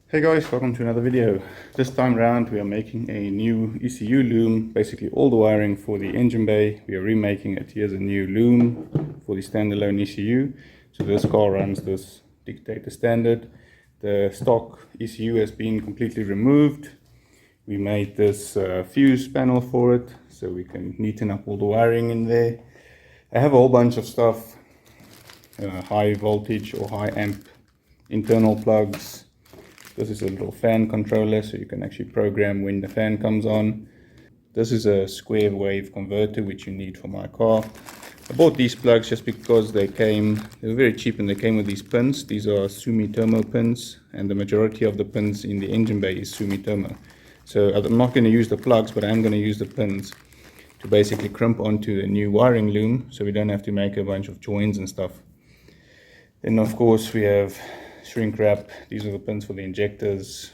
Hey guys, welcome to another video. This time around we are making a new ECU loom, basically all the wiring for the engine bay. We are remaking it. Here's a new loom for the standalone ECU. So this car runs this Dictator standard. The stock ECU has been completely removed. We made this fuse panel for it so we can neaten up all the wiring in there. I have a whole bunch of stuff, high voltage or high amp internal plugs. This is a little fan controller, so you can actually program when the fan comes on. This is a square wave converter, which you need for my car. I bought these plugs just because they were very cheap and they came with these pins. These are Sumitomo pins, and the majority of the pins in the engine bay is Sumitomo. So I'm not going to use the plugs, but I'm going to use the pins to basically crimp onto the new wiring loom, so we don't have to make a bunch of joins and stuff. Then of course we have shrink wrap. These are the pins for the injectors.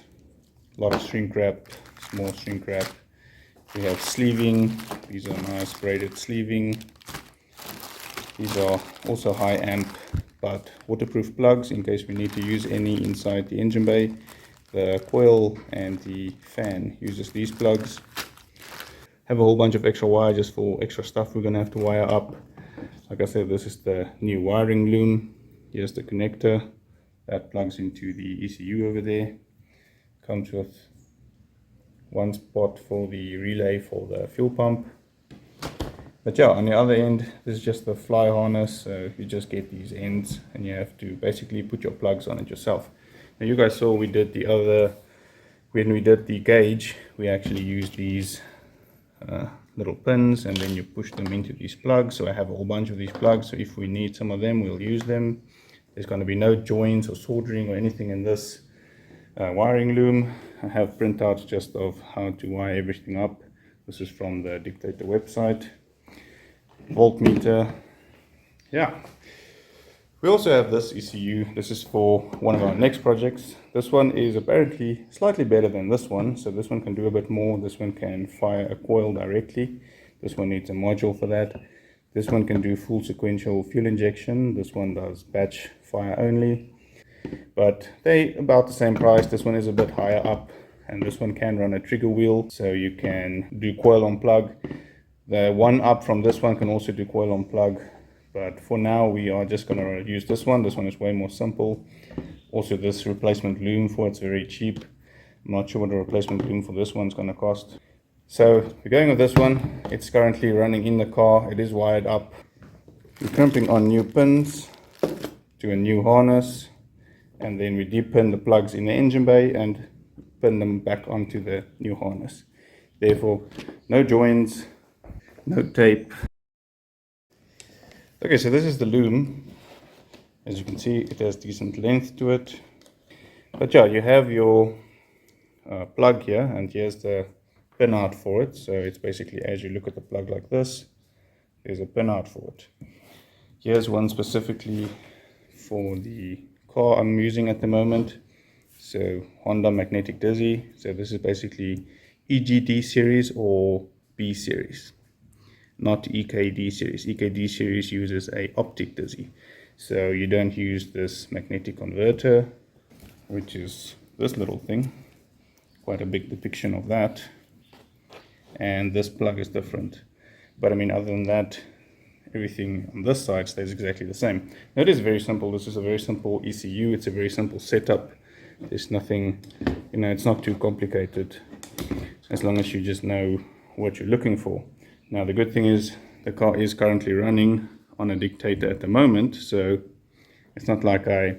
A lot of shrink wrap, small shrink wrap. We have sleeving. These are nice braided sleeving. These are also high amp but waterproof plugs in case we need to use any inside the engine bay. The coil and the fan uses these plugs. Have a whole bunch of extra wire just for extra stuff we're going to have to wire up. Like I said, this is the new wiring loom. Here's the connector that plugs into the ECU over there. Comes with one spot for the relay for the fuel pump. But yeah, on the other end, this is just the fly harness. So you just get these ends and you have to basically put your plugs on it yourself. Now you guys saw when we did the gauge, we actually used these little pins and then you push them into these plugs. So I have a whole bunch of these plugs, so if we need some of them, we'll use them. There's going to be no joints or soldering or anything in this wiring loom. I have printouts just of how to wire everything up. This is from the Dictator website. Voltmeter. Yeah. We also have this ECU. This is for one of our next projects. This one is apparently slightly better than this one. So this one can do a bit more. This one can fire a coil directly. This one needs a module for that. This one can do full sequential fuel injection. This one does batch fire only. But they about the same price. This one is a bit higher up. And this one can run a trigger wheel. So you can do coil on plug. The one up from this one can also do coil on plug. But for now we are just going to use this one. This one is way more simple. Also this replacement loom for it's very cheap. I'm not sure what a replacement loom for this one's going to cost. So we're going with this one. It's currently running in the car. It is wired up. We're crimping on new pins to a new harness, and then we de-pin the plugs in the engine bay and pin them back onto the new harness. Therefore, no joins, no tape. Okay, so this is the loom. As you can see, it has decent length to it. But yeah, you have your plug here, and here's the pin out for it. So it's basically, as you look at the plug like this, there's a pin out for it. Here's one specifically for the car I'm using at the moment. So Honda Magnetic Desi. So this is basically EGD series or B series, not EKD series. EKD series uses a optic Desi. So you don't use this magnetic converter, which is this little thing. Quite a big depiction of that. And this plug is different, but I mean, other than that, everything on this side stays exactly the same. Now it is very simple. This is a very simple ECU. It's a very simple setup. There's nothing, it's not too complicated as long as you just know what you're looking for. Now the good thing is the car is currently running on a Dictator at the moment, so it's not like I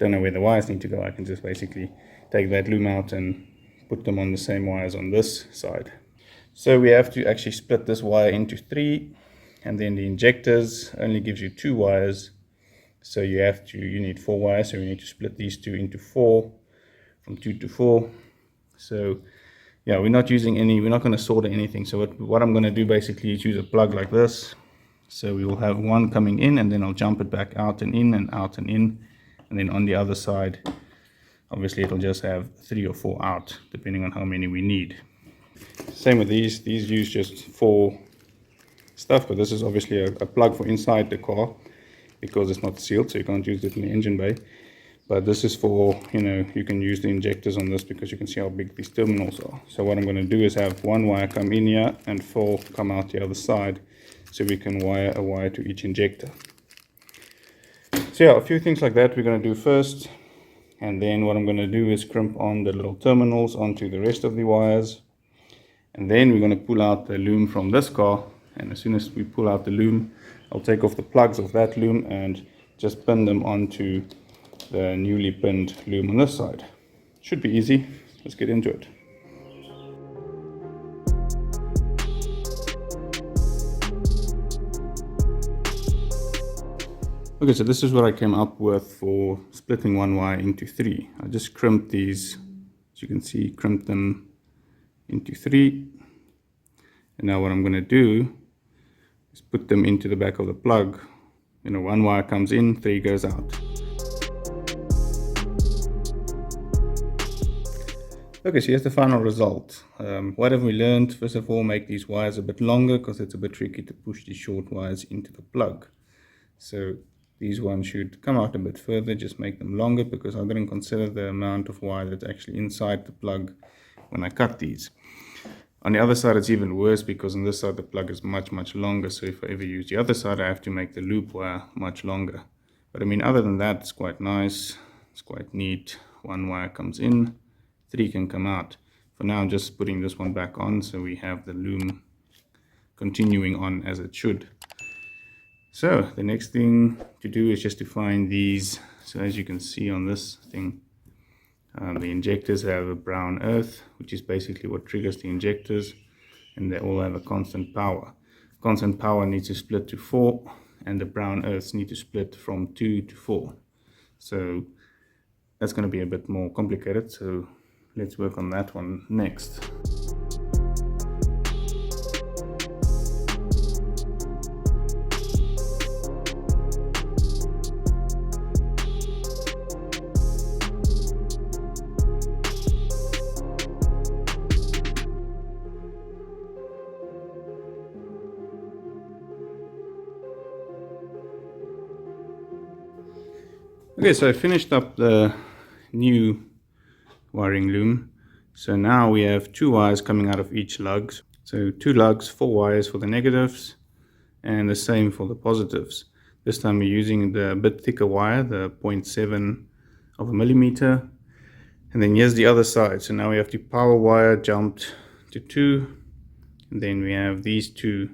don't know where the wires need to go. I can just basically take that loom out and put them on the same wires on this side. So we have to actually split this wire into 3, and then the injectors only gives you 2 wires. So you need 4 wires, so we need to split these 2 into 4, from 2 to 4. So yeah, we're not going to solder anything. So what I'm going to do basically is use a plug like this. So we will have one coming in, and then I'll jump it back out and in and out and in. And then on the other side, obviously it'll just have 3 or 4 out, depending on how many we need. Same with these use just for stuff, but this is obviously a plug for inside the car because it's not sealed, so you can't use it in the engine bay. But this is for, you can use the injectors on this because you can see how big these terminals are. So what I'm going to do is have one wire come in here and 4 come out the other side, so we can wire a wire to each injector. So yeah, a few things like that we're going to do first. And then what I'm going to do is crimp on the little terminals onto the rest of the wires. And then we're going to pull out the loom from this car. And as soon as we pull out the loom, I'll take off the plugs of that loom and just pin them onto the newly pinned loom on this side. Should be easy. Let's get into it. Okay, so this is what I came up with for splitting one wire into 3. I just crimped these, as you can see, crimped them into 3. And now what I'm going to do is put them into the back of the plug. One wire comes in, 3 goes out. Okay, so here's the final result. What have we learned? First of all, make these wires a bit longer because it's a bit tricky to push these short wires into the plug. So these ones should come out a bit further, just make them longer because I didn't consider the amount of wire that's actually inside the plug when I cut these. On the other side it's even worse because on this side the plug is much longer, so if I ever use the other side I have to make the loop wire much longer. But I mean, other than that, it's quite nice, it's quite neat. One wire comes in, 3 can come out. For now I'm just putting this one back on so we have the loom continuing on as it should. So the next thing to do is just to find these. So as you can see on this thing, the injectors have a brown earth, which is basically what triggers the injectors, and they all have a constant power. Constant power needs to split to 4, and the brown earths need to split from 2 to 4. So that's going to be a bit more complicated, so let's work on that one next. Okay, so I finished up the new wiring loom. So now we have 2 wires coming out of each lug. So 2 lugs, 4 wires for the negatives, and the same for the positives. This time we're using the bit thicker wire, the 0.7 of a millimeter. And then here's the other side. So now we have the power wire jumped to 2. And then we have these 2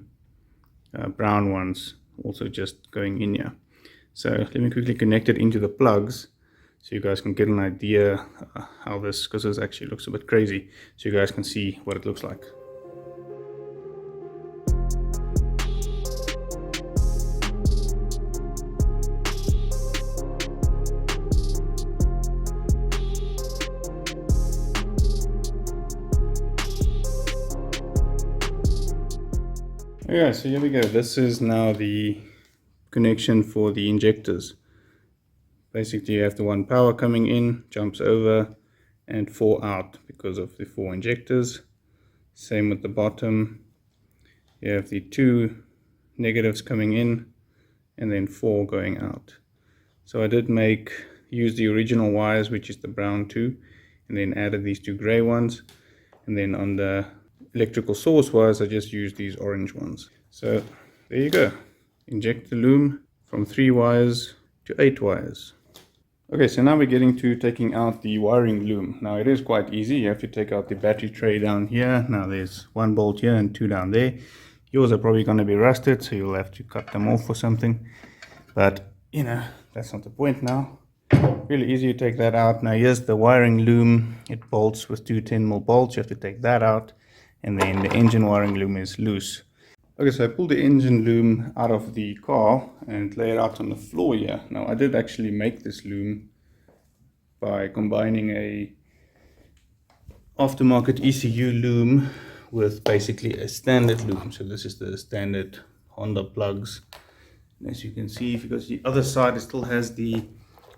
brown ones also just going in here. So let me quickly connect it into the plugs so you guys can get an idea how this, because this actually looks a bit crazy, so you guys can see what it looks like. Yeah, so here we go. This is now the connection for the injectors. Basically you have the 1 power coming in, jumps over, and 4 out because of the 4 injectors. Same with the bottom. You have the 2 negatives coming in and then 4 going out. So I did use the original wires, which is the brown 2, and then added these 2 gray ones, and then on the electrical source wires I just used these orange ones. So there you go. Inject the loom from 3 wires to 8 wires. Okay, so now we're getting to taking out the wiring loom. Now it is quite easy. You have to take out the battery tray down here. Now there's 1 bolt here and 2 down there. Yours are probably going to be rusted, so you'll have to cut them off or something. But, that's not the point now. Really easy to take that out. Now here's the wiring loom. It bolts with 2 10mm bolts. You have to take that out. And then the engine wiring loom is loose. Okay, so I pulled the engine loom out of the car and lay it out on the floor here. Now I did actually make this loom by combining a aftermarket ECU loom with basically a standard loom. So this is the standard Honda plugs. And as you can see, because the other side, it still has the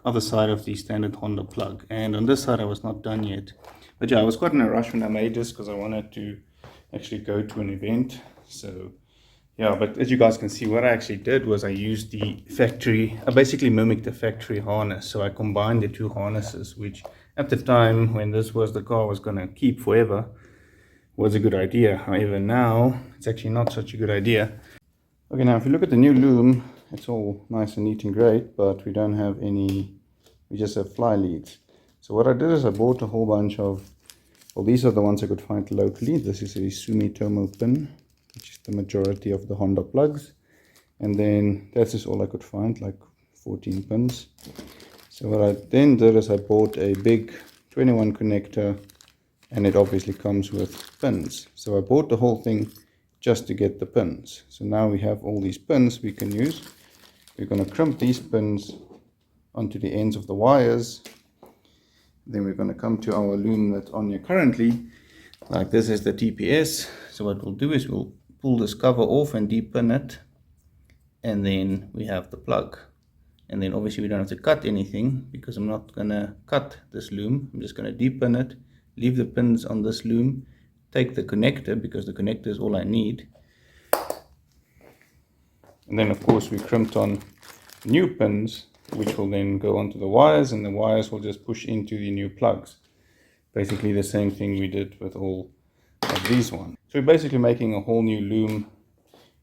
other side of the standard Honda plug. And on this side I was not done yet. But yeah, I was quite in a rush when I made this because I wanted to actually go to an event. So Yeah, but as you guys can see, what I actually did was I used the factory, I basically mimicked the factory harness. So I combined the two harnesses, which at the time when this was the car was going to keep forever, was a good idea. However, now it's actually not such a good idea. Okay, now if you look at the new Loom, it's all nice and neat and great, but we don't have any, we just have fly leads. So what I did is I bought a whole bunch of, well, these are the ones I could find locally. This is a Sumitomo pin, which is the majority of the Honda plugs. And then that's just all I could find, like 14 pins. So what I then did is I bought a big 21 connector, and it obviously comes with pins. So I bought the whole thing just to get the pins. So now we have all these pins we can use. We're going to crimp these pins onto the ends of the wires. Then we're going to come to our loom that's on here currently. Like this is the TPS. So what we'll do is we'll pull this cover off and depin it. And then we have the plug. And then obviously we don't have to cut anything because I'm not going to cut this loom. I'm just going to depin it, leave the pins on this loom, take the connector because the connector is all I need. And then of course we crimped on new pins, which will then go onto the wires, and the wires will just push into the new plugs. Basically the same thing we did with all of these ones. So we're basically making a whole new loom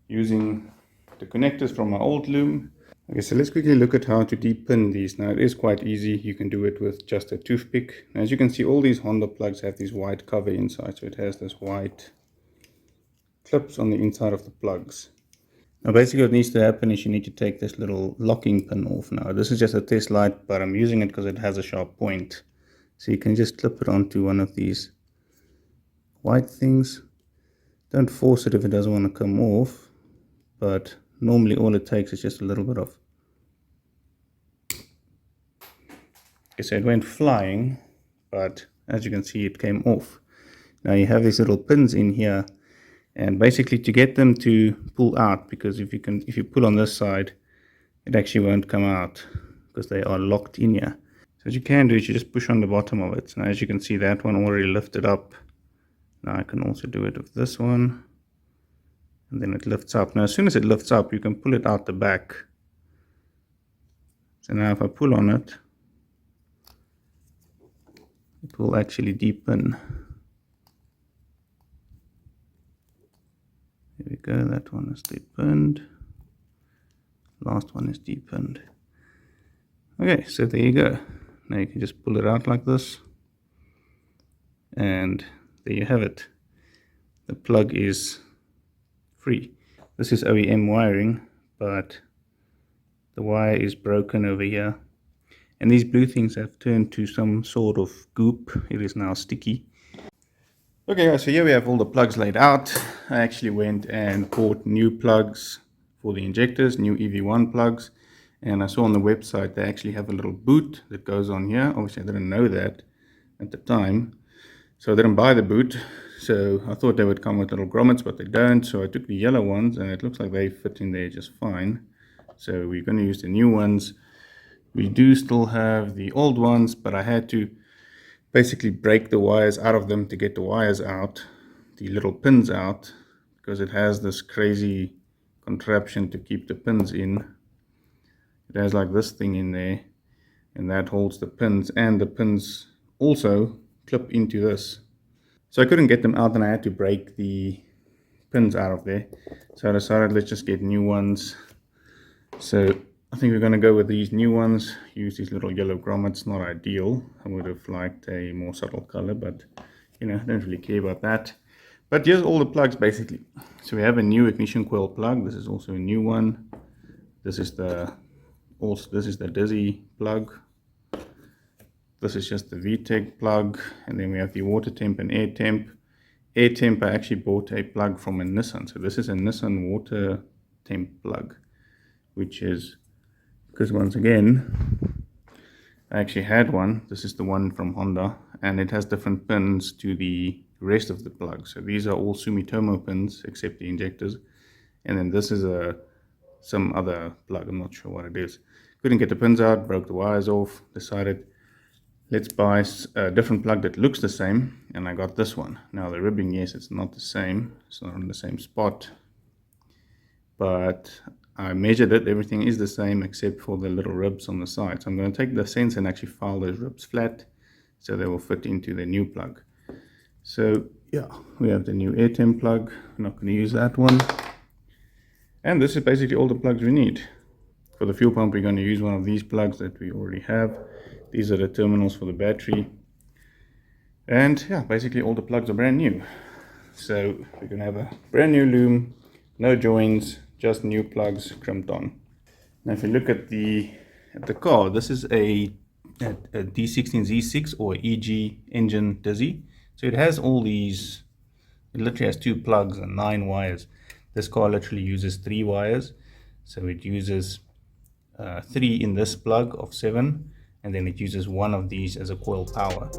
using the connectors from my old loom. Okay, so let's quickly look at how to depin these. Now it is quite easy. You can do it with just a toothpick. Now, as you can see, all these Honda plugs have this white cover inside, so it has this white clips on the inside of the plugs. Now basically what needs to happen is you need to take this little locking pin off. Now this is just a test light, but I'm using it because it has a sharp point. So you can just clip it onto one of these white things. Don't force it if it doesn't want to come off, but normally all it takes is just a little bit of. Okay, so it went flying, but as you can see it came off. Now you have these little pins in here, and basically to get them to pull out, because if you pull on this side, it actually won't come out because they are locked in here. So what you can do is you just push on the bottom of it. Now as you can see, that one already lifted up. Now I can also do it with this one, and then it lifts up. Now as soon as it lifts up, you can pull it out the back. So now if I pull on it, it will actually depin. There we go, that one is depinned. Last one is depinned. Okay, so there you go. Now you can just pull it out like this, and there you have it. The plug is free. This is OEM wiring, but the wire is broken over here, and these blue things have turned to some sort of goop. It is now sticky. Okay, so here we have all the plugs laid out. I actually went and bought new plugs for the injectors, new EV1 plugs, and I saw on the website they actually have a little boot that goes on here. Obviously I didn't know that at the time, so I didn't buy the boot. So I thought they would come with little grommets, but they don't. So I took the yellow ones, and it looks like they fit in there just fine. So we're going to use the new ones. We do still have the old ones, but I had to basically break the wires out of them to get the wires out, the little pins out, because it has this crazy contraption to keep the pins in. It has like this thing in there, and that holds the pins, and the pins also clip into this. So I couldn't get them out, and I had to break the pins out of there. So I decided let's just get new ones. So I think we're going to go with these new ones, use these little yellow grommets. Not ideal. I would have liked a more subtle color, but you know, I don't really care about that. But here's all the plugs basically. So we have a new ignition coil plug. This is also a new one. This is the Desi plug. This is just the vtec plug, and then we have the water temp and air temp. Air temp, I actually bought a plug from a Nissan. So this is a Nissan water temp plug, which is because once again I actually had one. This is the one from Honda, and it has different pins to the rest of the plugs. So these are all Sumitomo pins except the injectors, and then this is some other plug. I'm not sure what it is. Couldn't get the pins out, broke the wires off, decided let's buy a different plug that looks the same, and I got this one. Now the ribbing, yes, it's not the same, it's not on the same spot, but I measured it, everything is the same except for the little ribs on the side. So I'm going to take the sensor and actually file those ribs flat so they will fit into the new plug. So yeah, we have the new air temp plug. I'm not going to use that one. And this is basically all the plugs we need. For the fuel pump, we're going to use one of these plugs that we already have. These are the terminals for the battery. And yeah, basically all the plugs are brand new. So we're going to have a brand new loom, no joins, just new plugs crimped on. Now if you look at the car, this is a D16Z6 or EG engine Dizzy. So it has all these, it literally has 2 plugs and 9 wires. This car literally uses 3 wires. So it uses 3 in this plug of 7, and then it uses 1 of these as a coil power.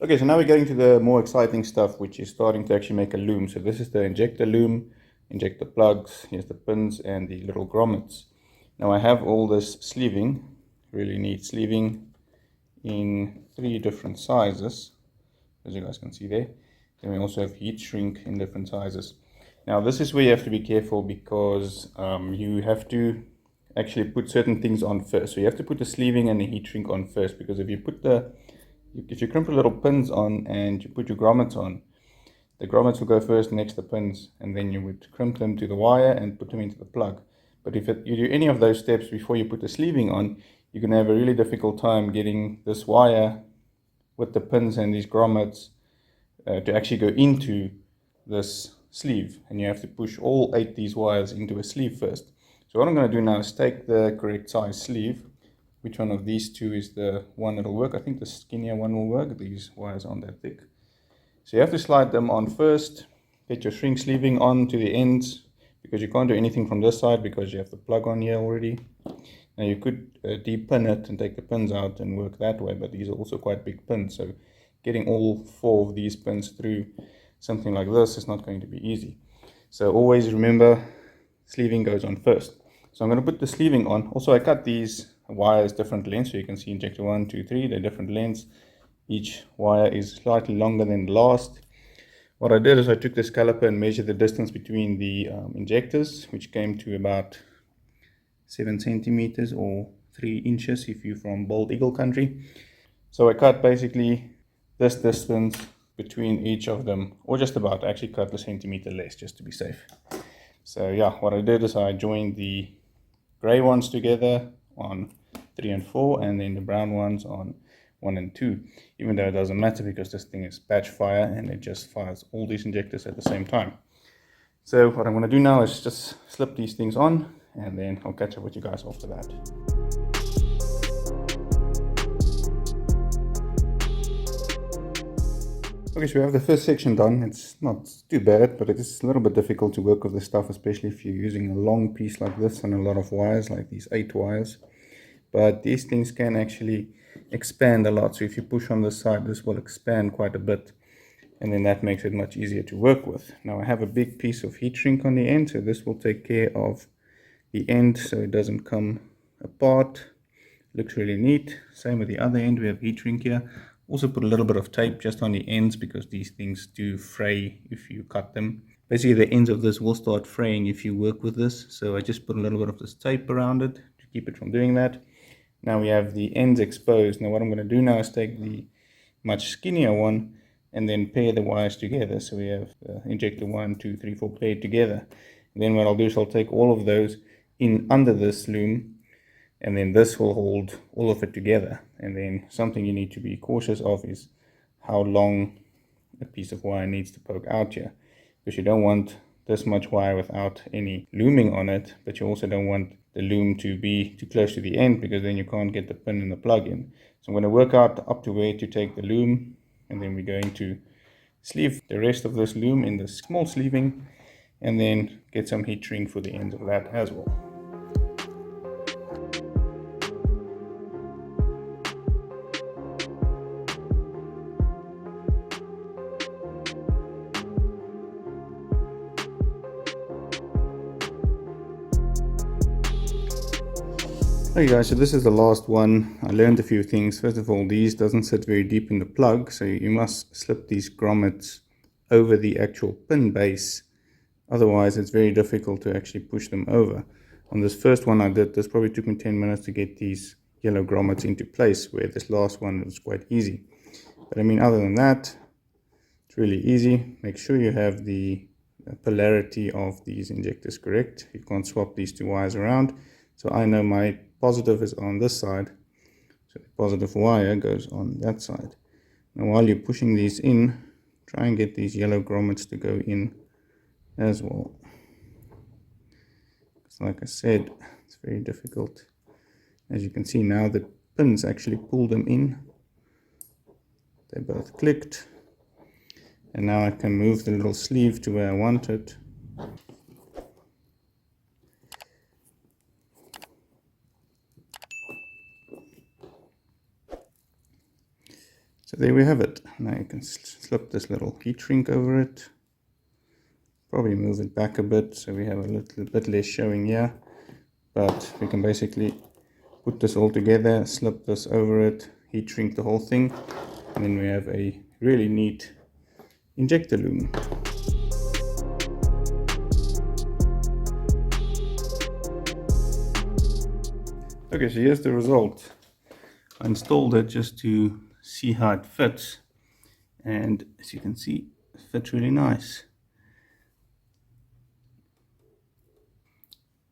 Okay, so now we're getting to the more exciting stuff, which is starting to actually make a loom. So this is the injector loom, injector plugs, here's the pins and the little grommets. Now I have all this sleeving, really neat sleeving in 3 different sizes, as you guys can see there. Then we also have heat shrink in different sizes. Now this is where you have to be careful, because you have to actually put certain things on first. So you have to put the sleeving and the heat shrink on first, because if you crimp the little pins on and you put your grommets on, the grommets will go first next to the pins, and then you would crimp them to the wire and put them into the plug. But if you do any of those steps before you put the sleeving on, you're going to have a really difficult time getting this wire with the pins and these grommets to actually go into this sleeve, and you have to push all 8 these wires into a sleeve first. So what I'm going to do now is take the correct size sleeve. Which one of these 2 is the one that will work? I think the skinnier one will work. These wires aren't that thick. So you have to slide them on first. Get your shrink sleeving on to the ends, because you can't do anything from this side because you have the plug on here already. Now you could de-pin it and take the pins out and work that way, but these are also quite big pins. So getting all 4 of these pins through something like this is not going to be easy. So always remember, sleeving goes on first. So I'm going to put the sleeving on. Also I cut these wires different lengths, so you can see injector 1, 2, 3, they're different lengths. Each wire is slightly longer than the last. What I did is I took this caliper and measured the distance between the injectors, which came to about 7 centimeters or 3 inches if you're from Bald Eagle country. So I cut basically this distance between each of them, or just about. I actually cut a centimeter less just to be safe. So yeah, what I did is I joined the gray ones together on 3 and 4, and then the brown ones on 1 and 2, even though it doesn't matter because this thing is batch fire and it just fires all these injectors at the same time. So what I'm going to do now is just slip these things on, and then I'll catch up with you guys after that. Okay, so we have the first section done. It's not too bad, but it is a little bit difficult to work with this stuff, especially if you're using a long piece like this and a lot of wires, like these 8 wires. But these things can actually expand a lot. So if you push on this side, this will expand quite a bit, and then that makes it much easier to work with. Now I have a big piece of heat shrink on the end, so this will take care of the end so it doesn't come apart. Looks really neat. Same with the other end, we have heat shrink here. Also put a little bit of tape just on the ends, because these things do fray if you cut them. Basically the ends of this will start fraying if you work with this, so I just put a little bit of this tape around it to keep it from doing that. Now we have the ends exposed. Now what I'm going to do now is take the much skinnier one and then pair the wires together. So we have injector 1, 2, 3, 4 paired together. And then what I'll do is I'll take all of those in under this loom, and then this will hold all of it together. And then something you need to be cautious of is how long a piece of wire needs to poke out here, because you don't want this much wire without any looming on it, but you also don't want the loom to be too close to the end, because then you can't get the pin and the plug in. So I'm going to work out up to where to take the loom, and then we're going to sleeve the rest of this loom in the small sleeving, and then get some heat shrink for the ends of that as well. Okay guys, so this is the last one. I learned a few things. First of all, these doesn't sit very deep in the plug, so you must slip these grommets over the actual pin base. Otherwise, it's very difficult to actually push them over. On this first one I did, this probably took me 10 minutes to get these yellow grommets into place, where this last one was quite easy. But I mean, other than that, it's really easy. Make sure you have the polarity of these injectors correct. You can't swap these two wires around. So I know my positive is on this side, so the positive wire goes on that side. Now while you're pushing these in, try and get these yellow grommets to go in as well. Because like I said, it's very difficult. As you can see now, the pins actually pull them in. They both clicked. And now I can move the little sleeve to where I want it. So there we have it. Now you can slip this little heat shrink over it. Probably move it back a bit so we have a little bit less showing here. But we can basically put this all together, slip this over it, heat shrink the whole thing, and then we have a really neat injector loom. Okay, so here's the result. I installed it just to see how it fits, and as you can see, it fits really nice.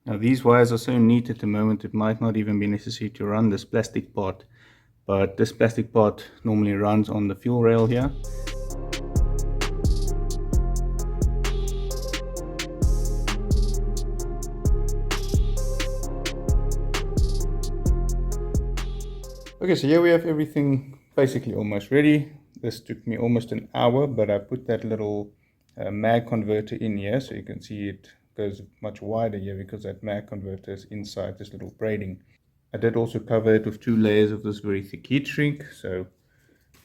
Now these wires are so neat at the moment, it might not even be necessary to run this plastic part, but this plastic part normally runs on the fuel rail here. Okay, so here we have everything basically almost ready. This took me almost an hour, but I put that little mag converter in here, so you can see it goes much wider here because that mag converter is inside this little braiding. I did also cover it with 2 layers of this very thick heat shrink, so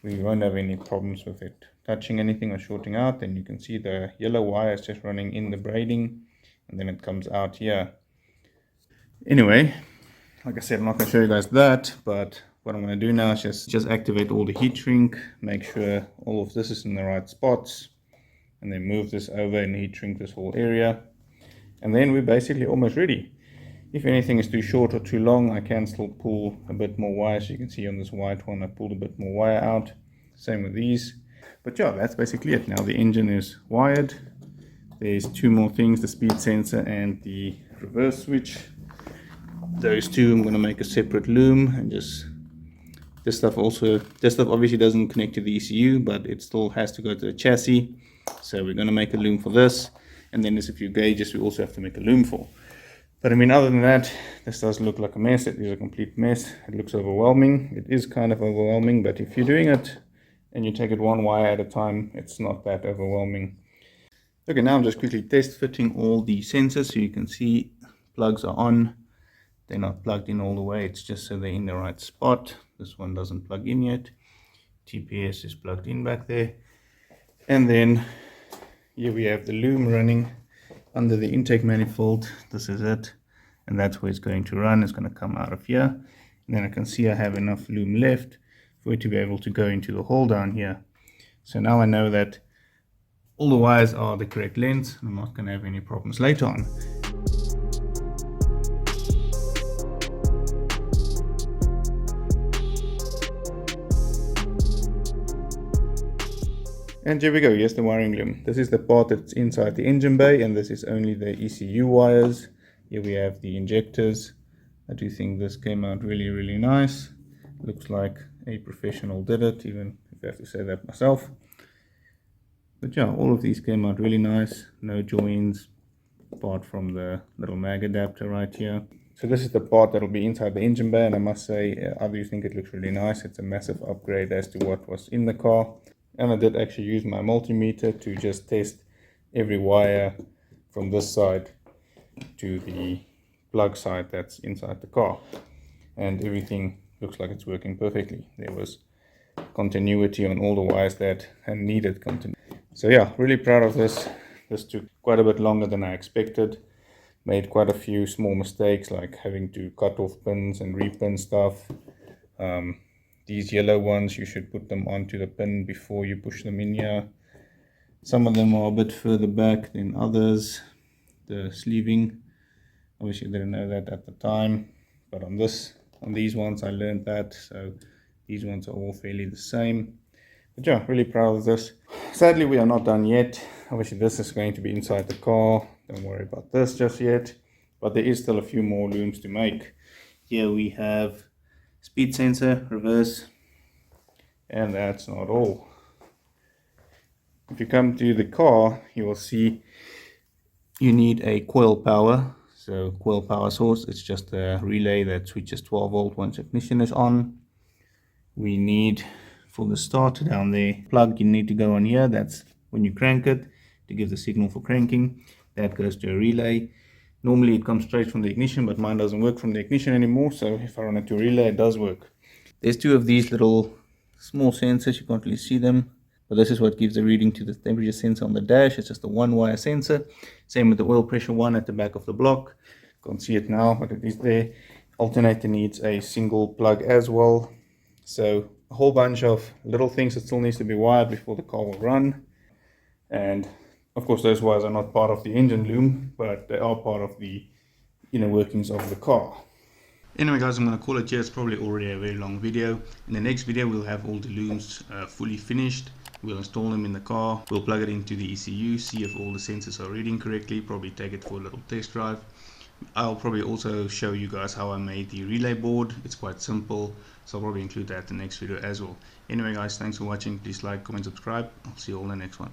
we won't have any problems with it touching anything or shorting out. And you can see the yellow wire is just running in the braiding, and then it comes out here. Anyway, like I said, I'm not going to show you guys that, but what I'm going to do now is just activate all the heat shrink, make sure all of this is in the right spots, and then move this over and heat shrink this whole area. And then we're basically almost ready. If anything is too short or too long, I can still pull a bit more wire. So you can see on this white one, I pulled a bit more wire out. Same with these. But yeah, that's basically it. Now the engine is wired. There's 2 more things, the speed sensor and the reverse switch. Those 2 I'm going to make a separate loom, and just this stuff obviously doesn't connect to the ECU, but it still has to go to the chassis. So we're going to make a loom for this. And then there's a few gauges we also have to make a loom for. But I mean, other than that, this does look like a mess. It is a complete mess. It looks overwhelming. It is kind of overwhelming, but if you're doing it and you take it one wire at a time, it's not that overwhelming. Okay, now I'm just quickly test fitting all the sensors. So you can see plugs are on. They're not plugged in all the way. It's just so they're in the right spot. This one doesn't plug in yet. TPS is plugged in back there. And then here we have the loom running under the intake manifold. This is it, and that's where it's going to run. It's going to come out of here, and then I can see I have enough loom left for it to be able to go into the hole down here. So now I know that all the wires are the correct length, and I'm not going to have any problems later on. And here we go, here's the wiring loom. This is the part that's inside the engine bay, and this is only the ECU wires. Here we have the injectors. I do think this came out really, really nice. Looks like a professional did it, even if I have to say that myself. But yeah, all of these came out really nice. No joins, apart from the little mag adapter right here. So this is the part that will be inside the engine bay, and I must say, I do think it looks really nice. It's a massive upgrade as to what was in the car. And I did actually use my multimeter to just test every wire from this side to the plug side that's inside the car. And everything looks like it's working perfectly. There was continuity on all the wires that needed continuity. So yeah, really proud of this. This took quite a bit longer than I expected. Made quite a few small mistakes, like having to cut off pins and repin stuff. These yellow ones, you should put them onto the pin before you push them in here. Some of them are a bit further back than others. The sleeving, obviously didn't know that at the time, but on these ones I learned that, so these ones are all fairly the same. But yeah, really proud of this. Sadly, we are not done yet. Obviously this is going to be inside the car, don't worry about this just yet, but there is still a few more looms to make. Here we have speed sensor, reverse, and that's not all. If you come to the car, you will see you need a coil power. So coil power source, it's just a relay that switches 12 volt once ignition is on. We need, for the starter down there, plug you need to go on here. That's when you crank it to give the signal for cranking. That goes to a relay. Normally it comes straight from the ignition, but mine doesn't work from the ignition anymore, so if I run it to a relay, it does work. There's two of these little small sensors, you can't really see them, but this is what gives the reading to the temperature sensor on the dash. It's just a one wire sensor. Same with the oil pressure one at the back of the block. Can't see it now, but it is there. Alternator needs a single plug as well. So a whole bunch of little things that still needs to be wired before the car will run. And of course those wires are not part of the engine loom, but they are part of the inner workings of the car. Anyway guys, I'm going to call it here. It's probably already a very long video. In the next video we'll have all the looms fully finished. We'll install them in the car. We'll plug it into the ECU, see if all the sensors are reading correctly, probably take it for a little test drive. I'll probably also show you guys how I made the relay board. It's quite simple, so I'll probably include that in the next video as well. Anyway guys, thanks for watching. Please like, comment, subscribe. I'll see you all in the next one.